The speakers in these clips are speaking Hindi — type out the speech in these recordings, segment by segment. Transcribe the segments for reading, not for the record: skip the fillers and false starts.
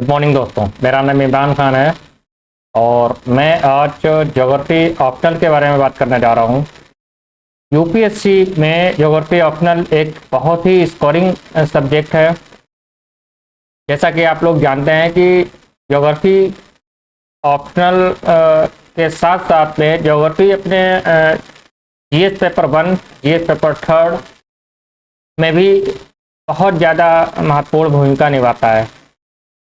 गुड मॉर्निंग दोस्तों, मेरा नाम इमरान खान है और मैं आज ज्योग्राफी ऑप्शनल के बारे में बात करने जा रहा हूँ। यूपीएससी में ज्योग्राफी ऑप्शनल एक बहुत ही स्कोरिंग सब्जेक्ट है। जैसा कि आप लोग जानते हैं कि ज्योग्राफी ऑप्शनल के साथ साथ में ज्योग्राफी अपने जीएस पेपर 1, जीएस पेपर 3 में भी बहुत ज़्यादा महत्वपूर्ण भूमिका निभाता है।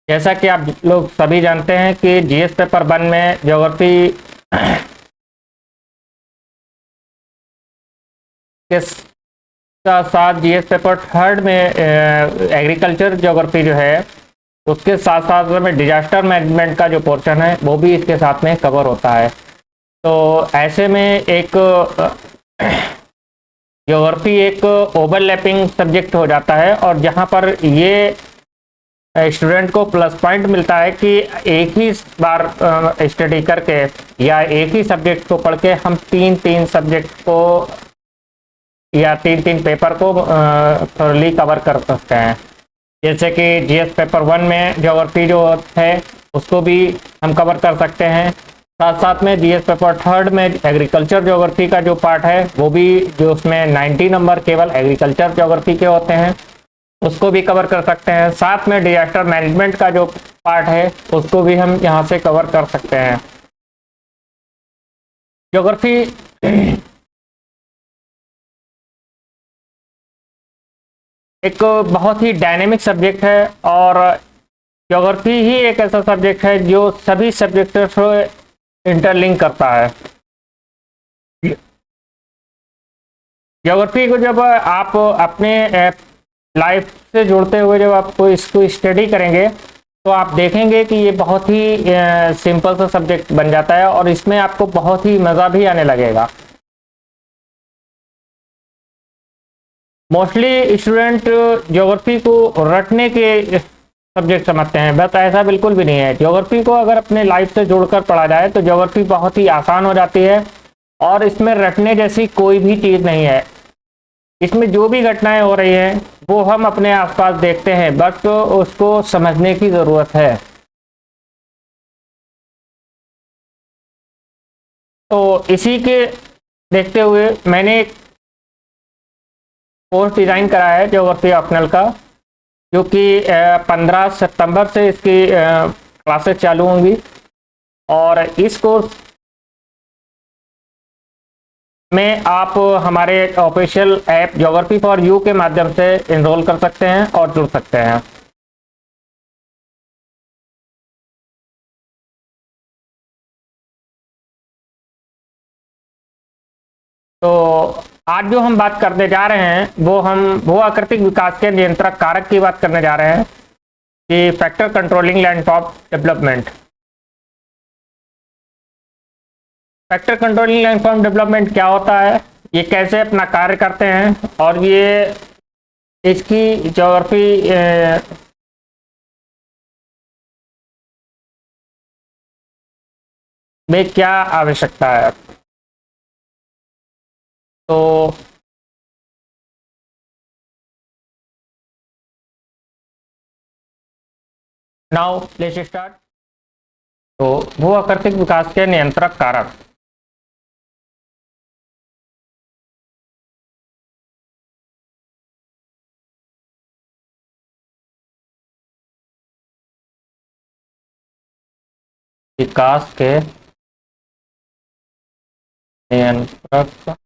जैसा कि आप लोग सभी जानते हैं कि जीएस पेपर 1 में ज्योग्राफी के साथ जीएस पेपर 3 में एग्रीकल्चर ज्योग्राफी जो है उसके साथ साथ में डिजास्टर मैनेजमेंट का जो पोर्शन है वो भी इसके साथ में कवर होता है। तो ऐसे में एक ज्योग्राफी एक ओवरलैपिंग सब्जेक्ट हो जाता है और जहाँ पर ये स्टूडेंट को प्लस पॉइंट मिलता है कि एक ही बार स्टडी करके या एक ही सब्जेक्ट को पढ़ के हम तीन सब्जेक्ट को या तीन पेपर को थोरली कवर कर सकते हैं। जैसे कि जीएस पेपर 1 में ज्योग्राफी जो है उसको भी हम कवर कर सकते हैं। साथ साथ में जीएस पेपर 3 में एग्रीकल्चर ज्योग्राफी का जो पार्ट है वो भी, जो उसमें 90 नंबर केवल एग्रीकल्चर ज्योग्राफी के होते हैं, उसको भी कवर कर सकते हैं। साथ में डिजास्टर मैनेजमेंट का जो पार्ट है उसको भी हम यहाँ से कवर कर सकते हैं। ज्योग्राफी एक बहुत ही डायनेमिक सब्जेक्ट है और ज्योग्राफी ही एक ऐसा सब्जेक्ट है जो सभी सब्जेक्ट से इंटरलिंक करता है। ज्योग्राफी को जब आप अपने लाइफ से जुड़ते हुए जब आप इसको स्टडी करेंगे तो आप देखेंगे कि ये बहुत ही सिंपल सा सब्जेक्ट बन जाता है और इसमें आपको बहुत ही मज़ा भी आने लगेगा। मोस्टली स्टूडेंट ज्योग्राफी को रटने के सब्जेक्ट समझते हैं, बट ऐसा बिल्कुल भी नहीं है। ज्योग्राफी को अगर अपने लाइफ से जुड़कर पढ़ा जाए तो ज्योग्राफी बहुत ही आसान हो जाती है और इसमें रटने जैसी कोई भी चीज़ नहीं है। इसमें जो भी घटनाएं हो रही हैं वो हम अपने आसपास देखते हैं, बस उसको समझने की ज़रूरत है। तो इसी के देखते हुए मैंने एक कोर्स डिज़ाइन करा है ज्योग्राफी ऑप्शनल का, जो कि 15 सितंबर से इसकी क्लासेस चालू होंगी और इस कोर्स में आप हमारे official app geography for you के माध्यम से एनरोल कर सकते हैं और जुड़ सकते हैं। तो आज जो हम बात करने जा रहे हैं वो हम भू आकृतिक विकास के नियंत्रक कारक की बात करने जा रहे हैं कि factor controlling landform development. Factor controlling landform development क्या होता है, ये कैसे अपना कार्य करते हैं और ये इसकी ज्योग्राफी में क्या आवश्यकता है। तो नाउ लेट्स स्टार्ट। तो भू आकृतिक विकास के नियंत्रक कारक। विकास के नियंत्रक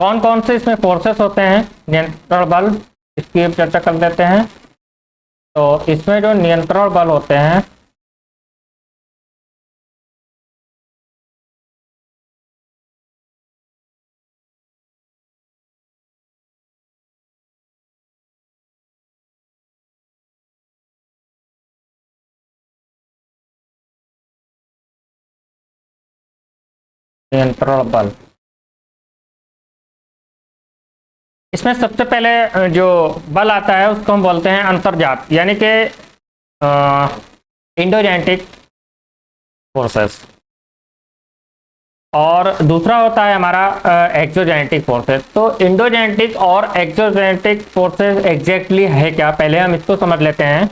कौन कौन से इसमें फोर्सेस होते हैं, नियंत्रण बल, इसकी हम चर्चा कर देते हैं। तो इसमें जो नियंत्रण बल होते हैं नियंत्रण बल, इसमें सबसे पहले जो बल आता है उसको हम बोलते हैं अंतर्जात, यानी कि इंडोजेनेटिक फोर्सेस। और दूसरा होता है हमारा एक्सोजेनेटिक फोर्सेस। तो इंडोजेनेटिक और एक्सोजेनेटिक फोर्सेस एग्जैक्टली है क्या, पहले हम इसको समझ लेते हैं।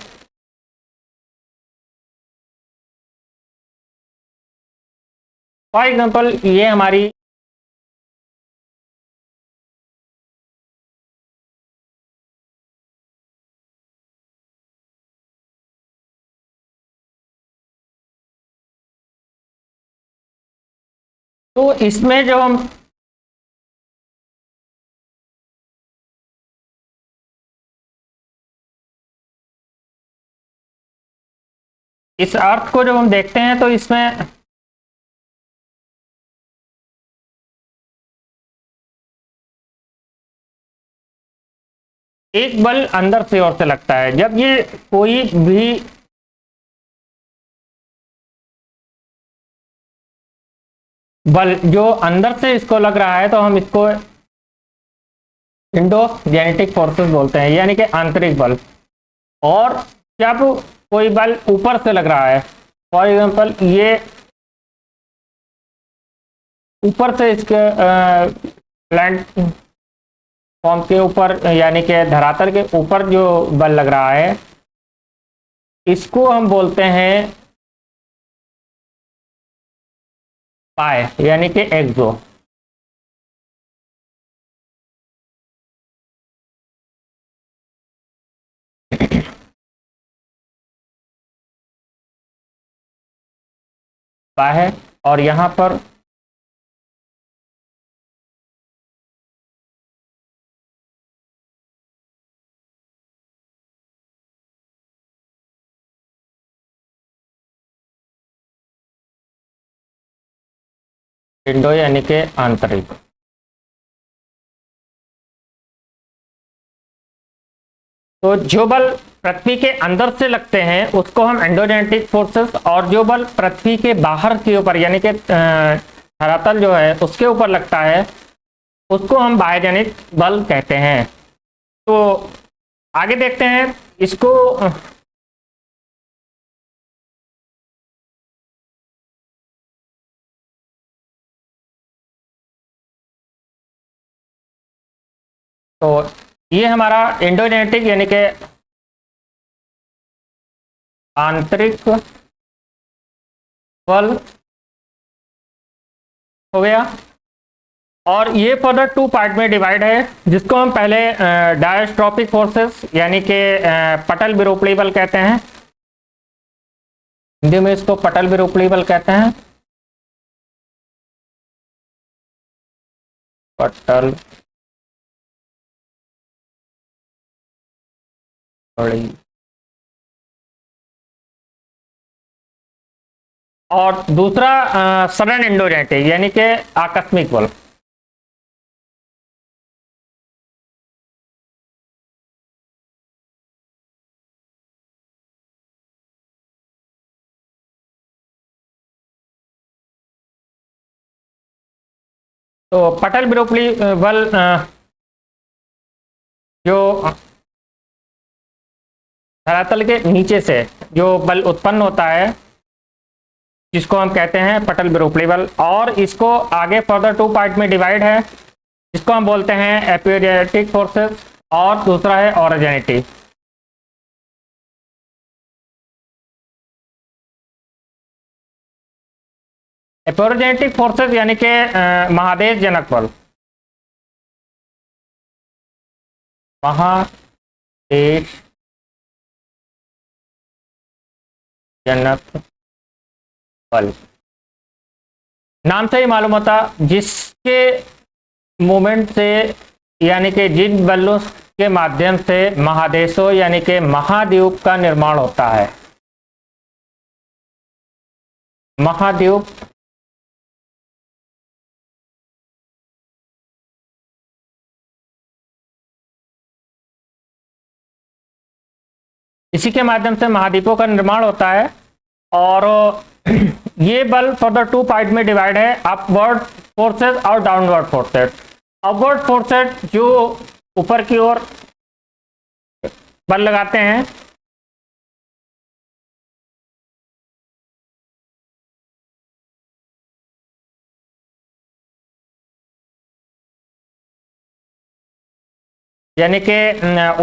फॉर एग्जांपल ये हमारी तो इसमें जो हम इस अर्थ को जब हम देखते हैं तो इसमें एक बल अंदर से ओर से लगता है। जब ये कोई भी बल जो अंदर से इसको लग रहा है तो हम इसको इंडोजेनेटिक फोर्सेस बोलते हैं, यानी कि आंतरिक बल। और जब कोई बल ऊपर से लग रहा है, फॉर एग्जांपल ये ऊपर से इसके लैंड फॉर्म के ऊपर यानी कि धरातल के ऊपर जो बल लग रहा है, इसको हम बोलते हैं पाए, यानी कि एक्सो। पाए है और यहां पर इंडो यानी कि आंतरिक। तो जो बल पृथ्वी के अंदर से लगते हैं उसको हम एंडोजेनेटिक फोर्सेस, और जो बल पृथ्वी के बाहर के ऊपर यानी कि धरातल जो है उसके ऊपर लगता है उसको हम बाह्यजनित बल कहते हैं। तो आगे देखते हैं इसको। तो ये हमारा एंडोजेनेटिक यानी कि आंतरिक बल हो गया। और ये फर्दर टू पार्ट में डिवाइड है, जिसको हम पहले डायस्ट्रोपिक फोर्सेस यानी कि पटल विरूपणी बल कहते हैं। हिंदी में इसको पटल विरूपणी बल कहते हैं। पटल बड़ी। और दूसरा सडन एंडोजेनेटिक यानी कि आकस्मिक बल। तो पटल विरूपणी बल जो धरातल के नीचे से जो बल उत्पन्न होता है जिसको हम कहते हैं पटल विरूपणी बल, और इसको आगे फर्दर टू पार्ट में डिवाइड है, जिसको हम बोलते हैं एपियोजेनेटिक फोर्सेस और दूसरा है ऑरोजेनेटिक। एपियोजेनेटिक फोर्सेस यानी कि महादेश जनक बल। महादेश जनक बल नाम से ही मालूम होता, जिसके मूवमेंट से यानी कि जिन बलों के माध्यम से महादेशों यानी कि महाद्वीप का निर्माण होता है। महाद्वीप इसी के माध्यम से महाद्वीपों का निर्माण होता है। और ये बल फर्दर टू पार्ट में डिवाइड है, अपवर्ड फोर्सेस और डाउनवर्ड फोर्सेस। अपवर्ड फोर्सेस जो ऊपर की ओर बल लगाते हैं, यानी कि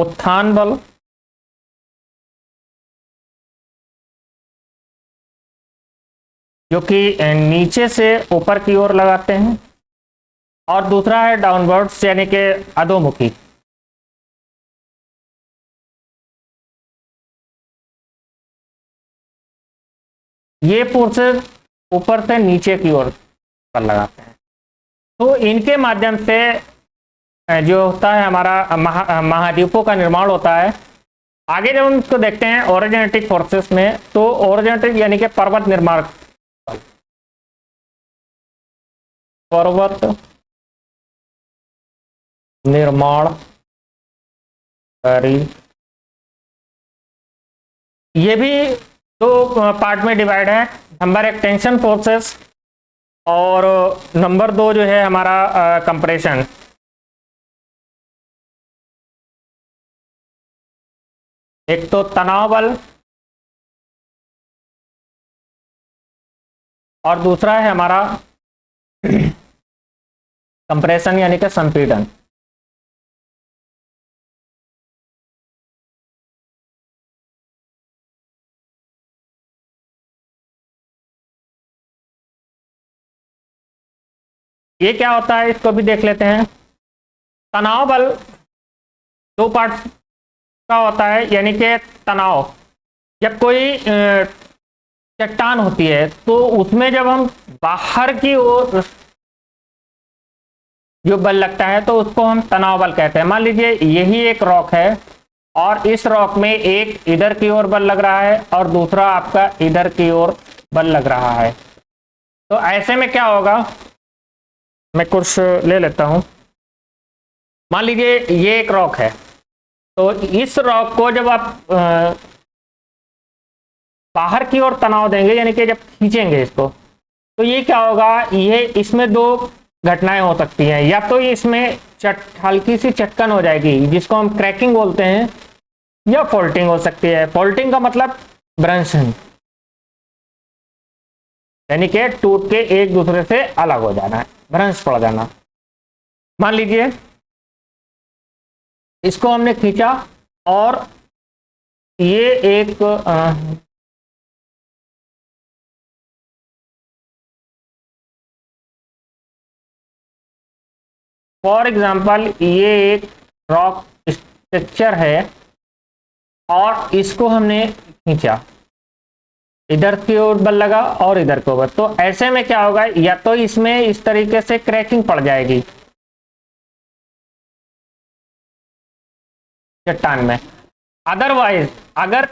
उत्थान बल, जो कि नीचे से ऊपर की ओर लगाते हैं, और दूसरा है डाउनवर्ड्स यानी कि अधोमुखी। ये फोर्सेस ऊपर से नीचे की ओर पर लगाते हैं। तो इनके माध्यम से जो होता है हमारा महाद्वीपों का निर्माण होता है। आगे जब हम इसको देखते हैं ओरिजेनेटिक फोर्सेस में, तो ओरिजेनेटिक यानी कि पर्वत निर्माण, पर्वत निर्माणकारी, ये भी दो पार्ट में डिवाइड है। नंबर एक टेंशन फोर्सेस, और नंबर दो जो है हमारा कंप्रेशन। एक तो तनाव बल, और दूसरा है हमारा कंप्रेशन यानी कि संपीड़न। ये क्या होता है इसको भी देख लेते हैं। तनाव बल दो पार्ट का होता है, यानी कि तनाव, जब कोई चट्टान होती है तो उसमें जब हम बाहर की ओर जो बल लगता है तो उसको हम तनाव बल कहते हैं। मान लीजिए यही एक रॉक है, और इस रॉक में एक इधर की ओर बल लग रहा है और दूसरा आपका इधर की ओर बल लग रहा है। तो ऐसे में क्या होगा, मैं कुछ ले लेता हूं। मान लीजिए ये एक रॉक है, तो इस रॉक को जब आप बाहर की ओर तनाव देंगे, यानी कि जब खींचेंगे इसको, तो ये क्या होगा, ये इसमें दो घटनाएं हो सकती हैं। या तो इसमें हल्की सी चटकन हो जाएगी जिसको हम क्रैकिंग बोलते हैं, या फोल्टिंग हो सकती है। फोल्टिंग का मतलब ब्रंशन, यानी कि टूट के एक दूसरे से अलग हो जाना, भ्रंश पड़ जाना। मान लीजिए इसको हमने खींचा, और ये एक फॉर एग्जांपल ये एक रॉक स्ट्रक्चर है, और इसको हमने खींचा, इधर की ओर बल लगा और इधर को बल। तो ऐसे में क्या होगा, या तो इसमें इस तरीके से क्रैकिंग पड़ जाएगी चट्टान में, अदरवाइज अगर,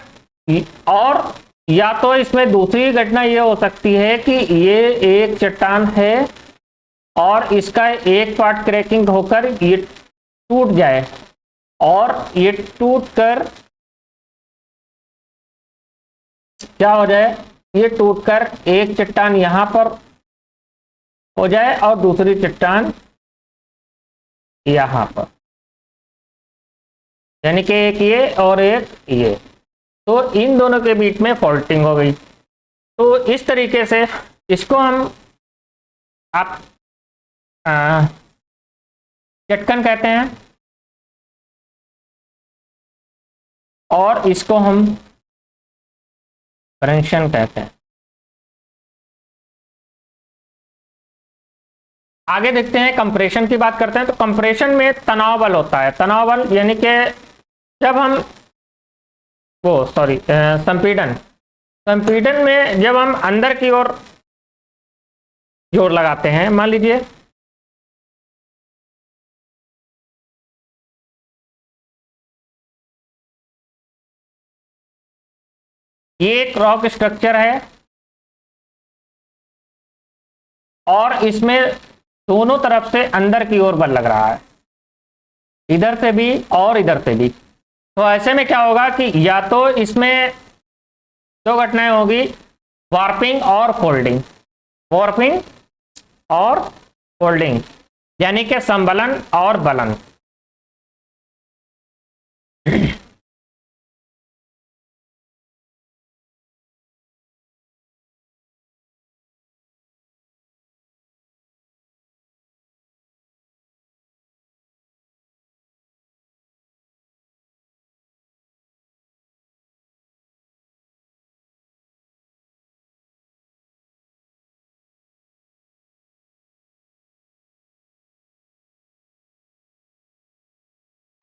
और या तो इसमें दूसरी घटना ये हो सकती है कि ये एक चट्टान है और इसका एक पार्ट क्रैकिंग होकर ये टूट जाए, और ये टूट कर क्या हो जाए, ये टूटकर एक चट्टान यहां पर हो जाए और दूसरी चट्टान यहां पर, यानी कि एक ये और एक ये। तो इन दोनों के बीच में फॉल्टिंग हो गई। तो इस तरीके से इसको हम आप चटकन कहते हैं, और इसको हम फ्रिक्शन कहते हैं। आगे देखते हैं, कंप्रेशन की बात करते हैं। तो कंप्रेशन में तनाव बल होता है। तनाव बल यानी कि जब हम वो सॉरी संपीड़न, संपीड़न में जब हम अंदर की ओर जोर लगाते हैं, मान लीजिए ये एक रॉक स्ट्रक्चर है, और इसमें दोनों तरफ से अंदर की ओर बल लग रहा है, इधर से भी और इधर से भी। तो ऐसे में क्या होगा कि या तो इसमें दो घटनाएं होगी, वार्पिंग और फोल्डिंग। वार्पिंग और फोल्डिंग यानी कि संबलन और बलन।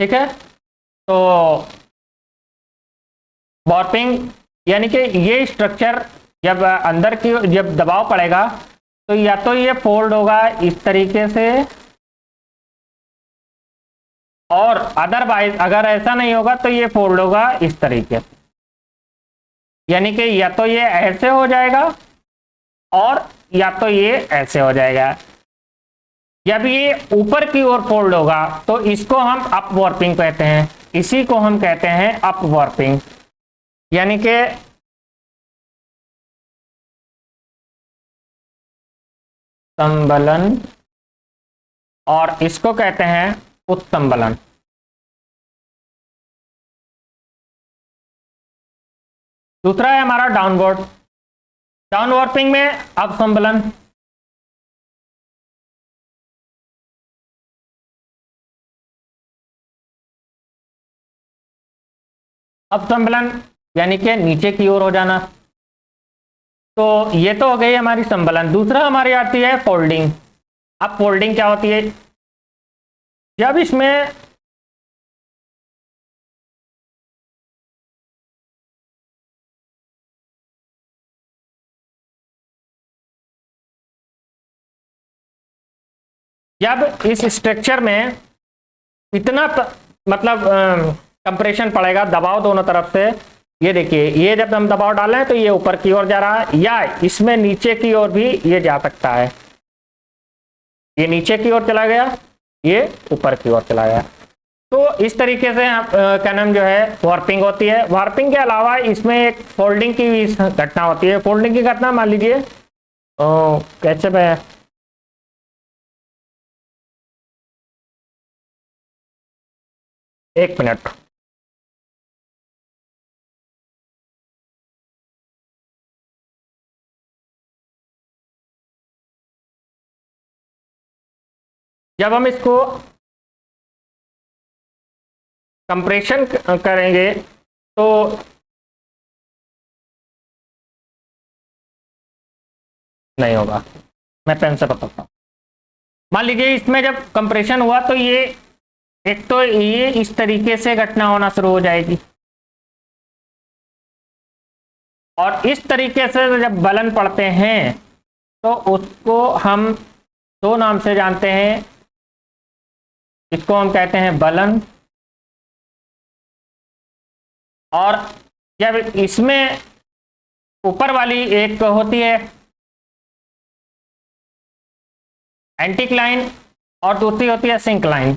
ठीक है। तो वॉर्पिंग यानी कि ये स्ट्रक्चर जब अंदर की जब दबाव पड़ेगा तो या तो ये फोल्ड होगा इस तरीके से, और अदरवाइज अगर ऐसा नहीं होगा तो ये फोल्ड होगा इस तरीके से। यानी कि या तो ये ऐसे हो जाएगा और या तो ये ऐसे हो जाएगा। जब ये ऊपर की ओर फोल्ड होगा तो इसको हम अप वॉर्पिंग कहते हैं, इसी को हम कहते हैं अप वॉर्पिंग। यानी कि संबलन, और इसको कहते हैं उत्संबलन। दूसरा है हमारा डाउनवर्ड, डाउन वॉर्पिंग में अपसंबलन। अपसंबलन यानी कि नीचे की ओर हो जाना। तो ये तो हो गई हमारी संबलन। दूसरा हमारी आती है फोल्डिंग। अब फोल्डिंग क्या होती है? जब इसमें जब इस स्ट्रक्चर में इतना मतलब कंप्रेशन पड़ेगा, दबाव दोनों तरफ से। ये देखिए, ये जब हम दबाव डालें तो ये ऊपर की ओर जा रहा है, या इसमें नीचे की ओर भी ये जा सकता है। ये नीचे की ओर चला गया, ये ऊपर की ओर चला गया। तो इस तरीके से क्या नाम जो है वार्पिंग होती है। वार्पिंग के अलावा इसमें एक फोल्डिंग की भी घटना होती है। फोल्डिंग की घटना मान लीजिए कैसे में, एक मिनट। जब हम इसको कंप्रेशन करेंगे तो नहीं होगा। मैं पेन से बताता हूँ। मान लीजिए इसमें जब कंप्रेशन हुआ तो ये एक तो ये इस तरीके से घटना होना शुरू हो जाएगी, और इस तरीके से जब बलन पड़ते हैं तो उसको हम दो नाम से जानते हैं। इसको हम कहते हैं बलन, और जब इसमें ऊपर वाली एक होती है एंटीक्लाइन और दूसरी होती है सिंक्लाइन।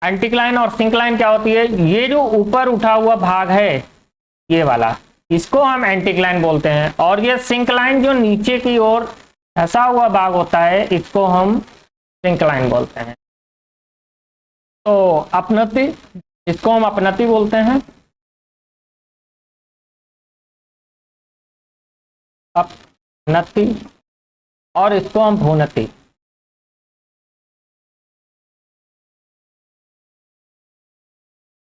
एंटीक्लाइन और सिंक्लाइन क्या होती है? ये जो ऊपर उठा हुआ भाग है ये वाला, इसको हम एंटीक्लाइन बोलते हैं, और ये सिंक्लाइन जो नीचे की ओर धंसा हुआ भाग होता है इसको हम सिंक्लाइन बोलते हैं। तो अपनति, इसको हम अपनति बोलते हैं, अपनति, और इसको हम भूनति।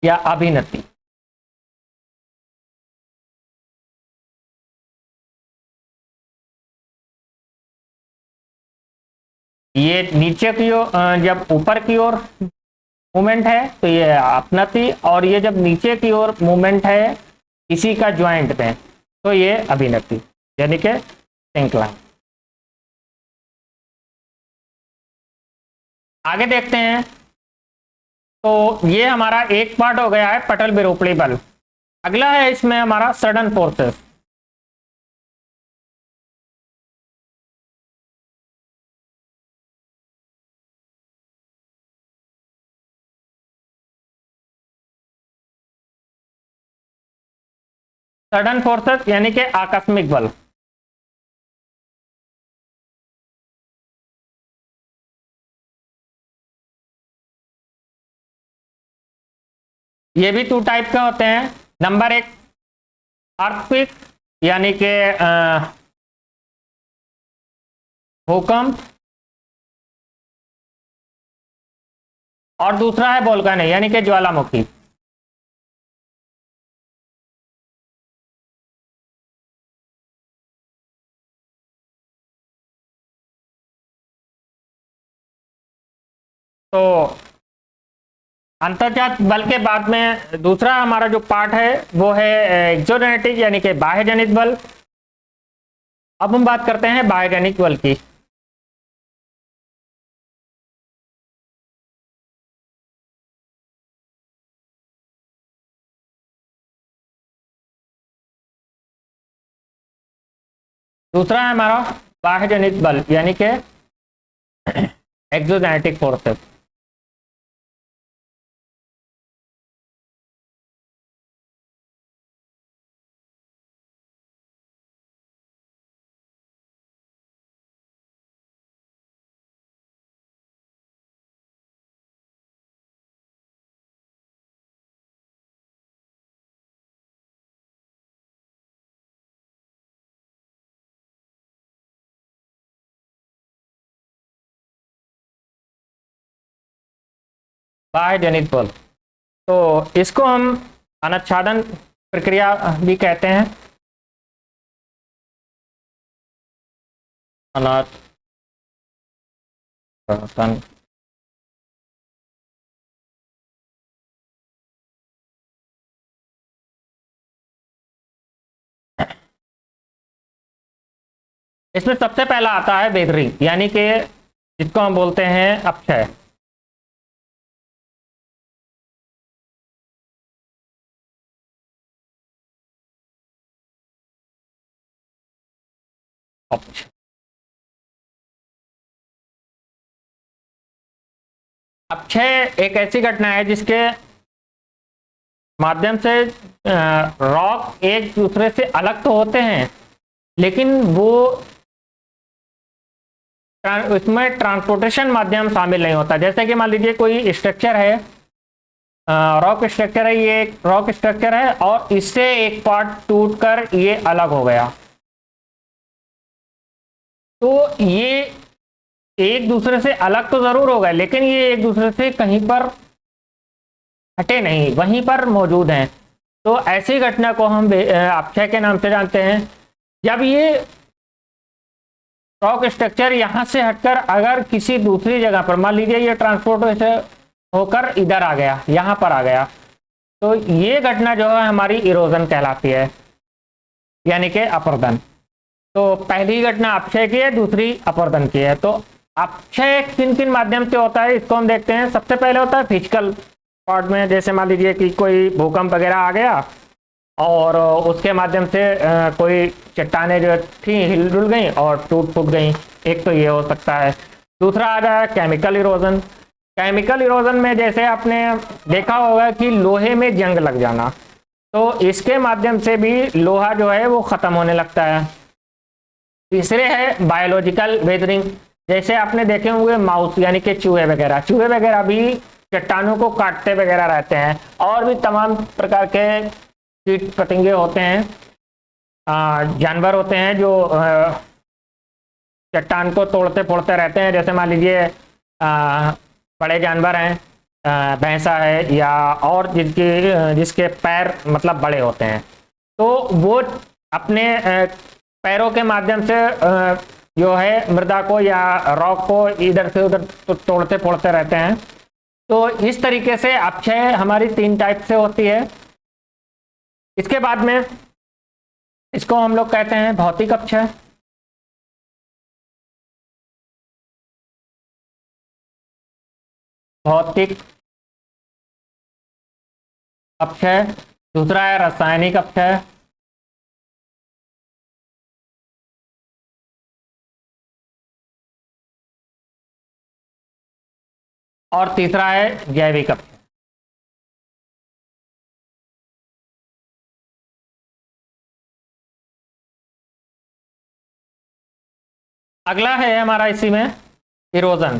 या अभिनति। ये नीचे की ओर जब ऊपर की ओर मूवमेंट है तो ये अपनति, और ये जब नीचे की ओर मूवमेंट है इसी का ज्वाइंट में तो ये अभिनति, यानी कि सिंक्लाइन। आगे देखते हैं। तो ये हमारा एक पार्ट हो गया है पटल विरूपणी बल। अगला है इसमें हमारा सडन फोर्सेस। सडन फोर्सेस यानी कि आकस्मिक बल। ये भी टू टाइप के होते हैं। नंबर एक अर्थक्वेक यानी कि भूकंप, और दूसरा है वोल्केनो यानी कि ज्वालामुखी। तो अंतर्जात बल के बाद में दूसरा हमारा जो पार्ट है वो है एक्सोजेनेटिक यानी कि बाह्य जनित बल। अब हम बात करते हैं बाह्य जनित बल की। दूसरा है हमारा बाह्य जनित बल यानी कि एक्सोजेनेटिक फोर्सेस। बाह्य जनित बल तो इसको हम अनुच्छादन प्रक्रिया भी कहते हैं। अनुच्छादन इसमें सबसे पहला आता है वेदरिंग यानी कि जिसको हम बोलते हैं अपक्षय। अपक्षय एक ऐसी घटना है जिसके माध्यम से रॉक एक दूसरे से अलग तो होते हैं लेकिन वो इसमें ट्रांसपोर्टेशन माध्यम शामिल नहीं होता। जैसे कि मान लीजिए कोई स्ट्रक्चर है, रॉक स्ट्रक्चर है, ये एक रॉक स्ट्रक्चर है और इससे एक पार्ट टूटकर ये अलग हो गया, तो ये एक दूसरे से अलग तो जरूर हो गए लेकिन ये एक दूसरे से कहीं पर हटे नहीं, वहीं पर मौजूद हैं। तो ऐसी घटना को हम अपक्षय के नाम से जानते हैं। जब ये रॉक स्ट्रक्चर यहाँ से हटकर अगर किसी दूसरी जगह पर, मान लीजिए ये ट्रांसपोर्ट होकर इधर आ गया, यहाँ पर आ गया, तो ये घटना जो है हमारी इरोजन कहलाती है यानी कि अपरदन। तो पहली घटना अपक्षय की है, दूसरी अपरदन की है। तो अपक्षय किन किन माध्यम से होता है इसको हम देखते हैं। सबसे पहले होता है फिजिकल पार्ट में, जैसे मान लीजिए कि कोई भूकंप वगैरह आ गया और उसके माध्यम से कोई चट्टानें जो थी हिल डुल गई और टूट फूट गई, एक तो ये हो सकता है। दूसरा आ रहा है केमिकल इरोजन। केमिकल इरोजन में जैसे आपने देखा होगा कि लोहे में जंग लग जाना, तो इसके माध्यम से भी लोहा जो है वो ख़त्म होने लगता है। तीसरे है बायोलॉजिकल वेदरिंग, जैसे आपने देखे होंगे माउस यानी कि चूहे वगैरह भी चट्टानों को काटते वगैरह रहते हैं और भी तमाम प्रकार के कीट पतंगे होते हैं, जानवर होते हैं जो चट्टान को तोड़ते फोड़ते रहते हैं। जैसे मान लीजिए बड़े जानवर हैं, भैंसा है या और जिसके पैर मतलब बड़े होते हैं, तो वो अपने पैरों के माध्यम से जो है मृदा को या रॉक को इधर से उधर तोड़ते फोड़ते रहते हैं। तो इस तरीके से अपक्षय हमारी 3 टाइप से होती है। इसके बाद में इसको हम लोग कहते हैं भौतिक अपक्षय। भौतिक अपक्षय। दूसरा है रासायनिक अपक्षय। और तीसरा है जैविक अपक्षय। अगला है हमारा इसी में इरोजन।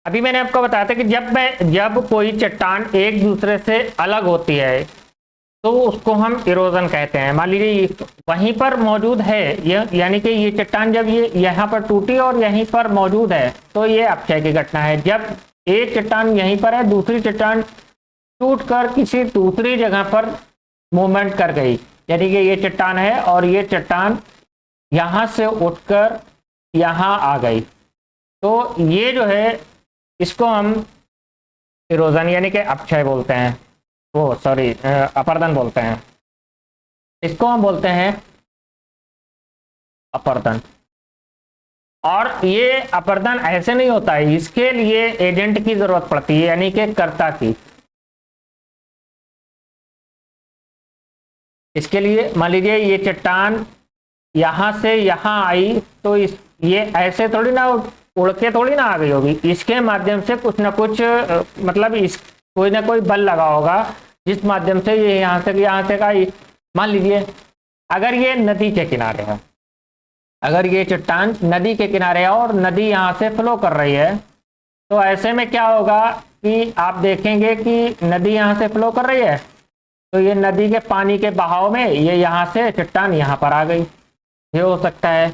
अभी मैंने आपको बताया था कि जब कोई चट्टान एक दूसरे से अलग होती है तो उसको हम इरोजन कहते हैं। मान लीजिए वहीं पर मौजूद है यानी कि ये चट्टान जब ये यहाँ पर टूटी और यहीं पर मौजूद है तो ये अपक्षय की घटना है। जब एक चट्टान यहीं पर है, दूसरी चट्टान टूटकर किसी दूसरी जगह पर मूवमेंट कर गई, यानी कि ये चट्टान है और ये चट्टान यहाँ से उठकर यहाँ आ गई, तो ये जो है इसको हम इरोजन कहते हैं। इरोजन के बाद में हमारा आता है इरोजन यानी कि अपक्षय बोलते हैं, वो सॉरी अपर्दन बोलते हैं, इसको हम बोलते हैं अपर्दन। और ये अपर्दन ऐसे नहीं होता है, इसके लिए एजेंट की जरूरत पड़ती है, यानी कि कर्ता की। इसके लिए मान लीजिए ये चट्टान यहां से यहां आई, तो ये ऐसे थोड़ी ना उड़ के थोड़ी ना आ गई होगी, इसके माध्यम से कुछ ना कुछ मतलब इस कोई ना कोई बल लगा होगा, जिस माध्यम से ये यहां से आई। मान लीजिए अगर ये नदी के किनारे है, अगर ये चट्टान नदी के किनारे है और नदी यहां से फ्लो कर रही है, तो ऐसे में क्या होगा कि आप देखेंगे कि नदी यहां से फ्लो कर रही है, तो ये नदी के पानी के बहाव में ये यहां से चट्टान यहां पर आ गई, ये हो सकता है।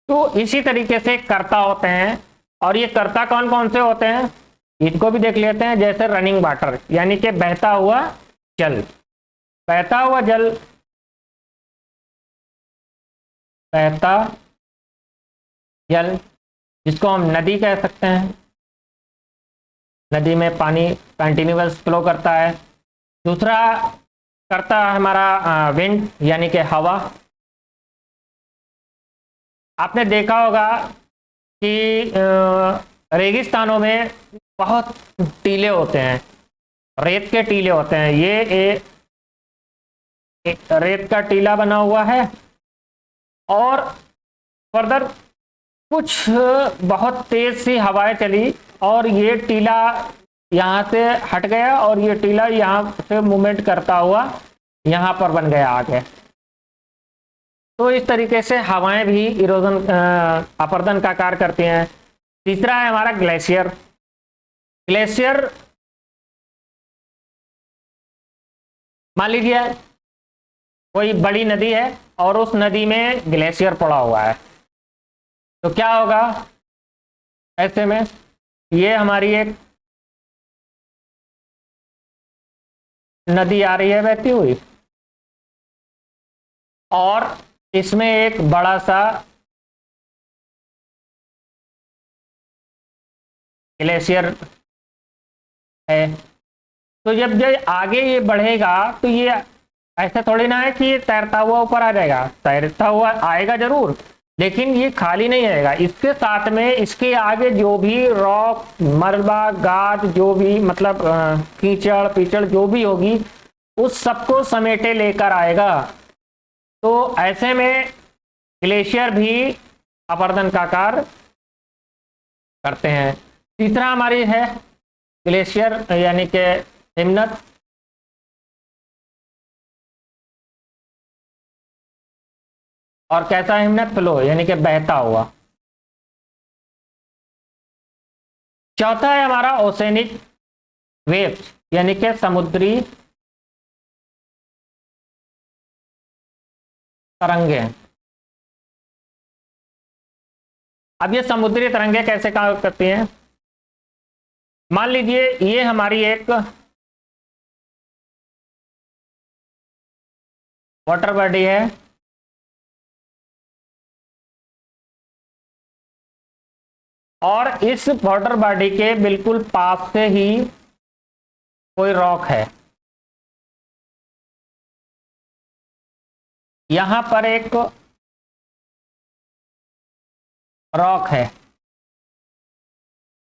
तो इसी तरीके से कर्ता होते हैं, और ये कर्ता कौन कौन से होते हैं इनको भी देख लेते हैं। जैसे रनिंग वाटर यानी कि बहता हुआ जल, बहता हुआ जल, बहता जल जिसको हम नदी कह सकते हैं, नदी में पानी कंटिन्यूअस फ्लो करता है। दूसरा करता है हमारा विंड यानी कि हवा। आपने देखा होगा कि रेगिस्तानों में बहुत टीले होते हैं, रेत के टीले होते हैं। ये एक रेत का टीला बना हुआ है, और फर्दर कुछ बहुत तेज सी हवाएं चली और ये टीला यहाँ से हट गया, और ये टीला यहाँ से मूवमेंट करता हुआ यहाँ पर बन गया आगे। तो इस तरीके से हवाएं भी इरोजन अपर्दन का कार्य करती हैं। तीसरा है हमारा ग्लेशियर। ग्लेशियर मान लीजिए कोई बड़ी नदी है और उस नदी में ग्लेशियर पड़ा हुआ है, तो क्या होगा ऐसे में, ये हमारी एक नदी आ रही है बहती हुई, और इसमें एक बड़ा सा ग्लेशियर है। तो जब आगे ये बढ़ेगा तो ये ऐसा थोड़ी ना है कि ये तैरता हुआ ऊपर आ जाएगा, तैरता हुआ आएगा जरूर, लेकिन ये खाली नहीं आएगा। इसके साथ में इसके आगे जो भी रॉक, मलबा, गाद, जो भी मतलब कीचड़ पीचड़ जो भी होगी, उस सबको समेटे लेकर आएगा। तो ऐसे में ग्लेशियर भी अपर्दन का कार्य करते हैं। तीसरा हमारी है ग्लेशियर यानी कि हिमनद। और कैसा हिमनद, फ्लो यानी कि बहता हुआ। चौथा है हमारा ओसेनिक वेव्स यानी कि समुद्री तरंगे। अब ये समुद्री तरंगे कैसे काम करती हैं, मान लीजिए ये हमारी एक वाटर बॉडी है, और इस वाटर बॉडी के बिल्कुल पास से ही कोई रॉक है। यहां पर एक रॉक है,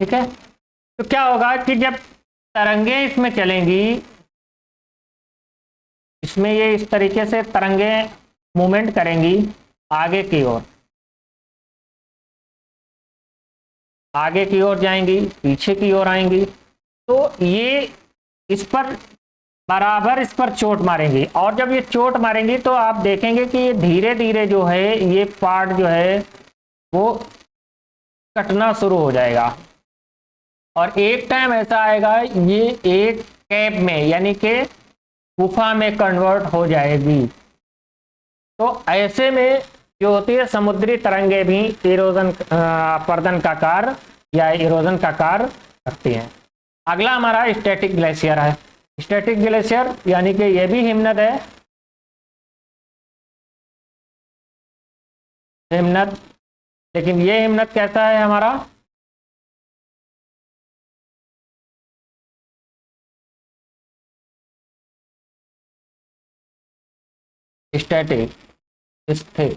ठीक है। तो क्या होगा कि जब तरंगे इसमें चलेंगी, इसमें ये इस तरीके से तरंगे मूवमेंट करेंगी आगे की ओर, आगे की ओर जाएंगी, पीछे की ओर आएंगी, तो ये इस पर बराबर इस पर चोट मारेंगी। और जब ये चोट मारेंगी तो आप देखेंगे कि ये धीरे धीरे जो है ये पार्ट जो है वो कटना शुरू हो जाएगा, और एक टाइम ऐसा आएगा ये एक कैप में यानी कि गुफा में कन्वर्ट हो जाएगी। तो ऐसे में जो होती है समुद्री तरंगे भी इरोजन अपर्दन का कार्य या इरोजन का कार्य करती हैं। अगला हमारा स्टैटिक ग्लेशियर है। स्टैटिक ग्लेशियर यानी कि यह भी हिमनद है, हिमनद, लेकिन ये हिमनद कैसा है हमारा, स्टैटिक, स्थिर।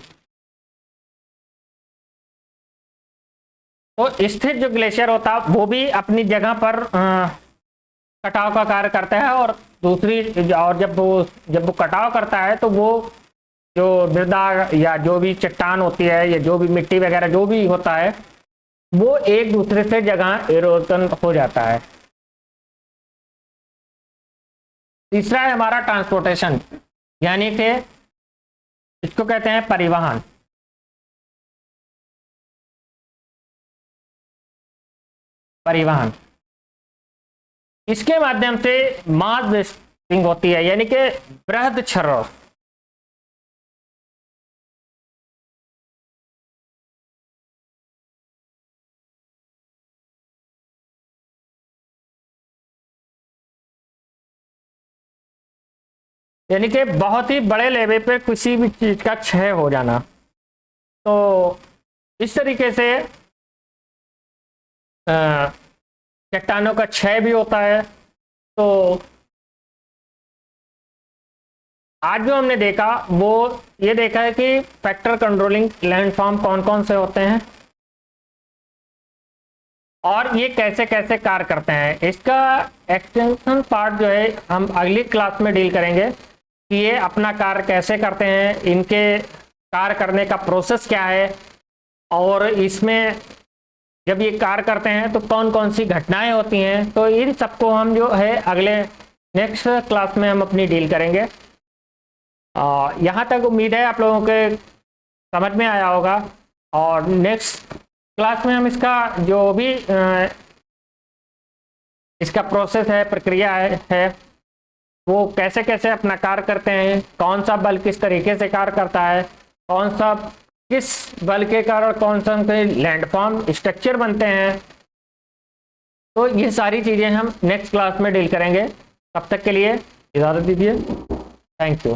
तो स्थिर जो ग्लेशियर होता है वो भी अपनी जगह पर कटाव का कार्य करता है, और दूसरी, और जब वो कटाव करता है तो वो जो मृदा या जो भी चट्टान होती है या जो भी मिट्टी वगैरह जो भी होता है वो एक दूसरे से जगह इरोजन हो जाता है। तीसरा है हमारा ट्रांसपोर्टेशन, यानी कि इसको कहते हैं परिवहन। परिवहन इसके माध्यम से मास वेस्टिंग होती है, यानी कि बृहद क्षरण। यानी कि बहुत ही बड़े लेवल पे किसी भी चीज का क्षय हो जाना। तो इस तरीके से चट्टानों का क्षय भी होता है। तो आज जो हमने देखा वो ये देखा है कि फैक्टर कंट्रोलिंग लैंडफॉर्म कौन कौन से होते हैं और ये कैसे कैसे कार्य करते हैं। इसका एक्सटेंशन पार्ट जो है हम अगली क्लास में डील करेंगे कि ये अपना कार्य कैसे करते हैं, इनके कार्य करने का प्रोसेस क्या है, और इसमें जब ये कार्य करते हैं तो कौन कौन सी घटनाएं होती हैं। तो इन सबको हम जो है अगले नेक्स्ट क्लास में हम अपनी डील करेंगे। यहाँ तक उम्मीद है आप लोगों के समझ में आया होगा, और नेक्स्ट क्लास में हम इसका जो भी इसका प्रोसेस है, प्रक्रिया है वो कैसे कैसे अपना कार्य करते हैं, कौन सा बल किस तरीके से कार्य करता है, कौन सा किस बल के कारण कौन सा लैंडफॉर्म स्ट्रक्चर बनते हैं। तो ये सारी चीज़ें हम नेक्स्ट क्लास में डील करेंगे। तब तक के लिए इजाज़त दीजिए। Thank you.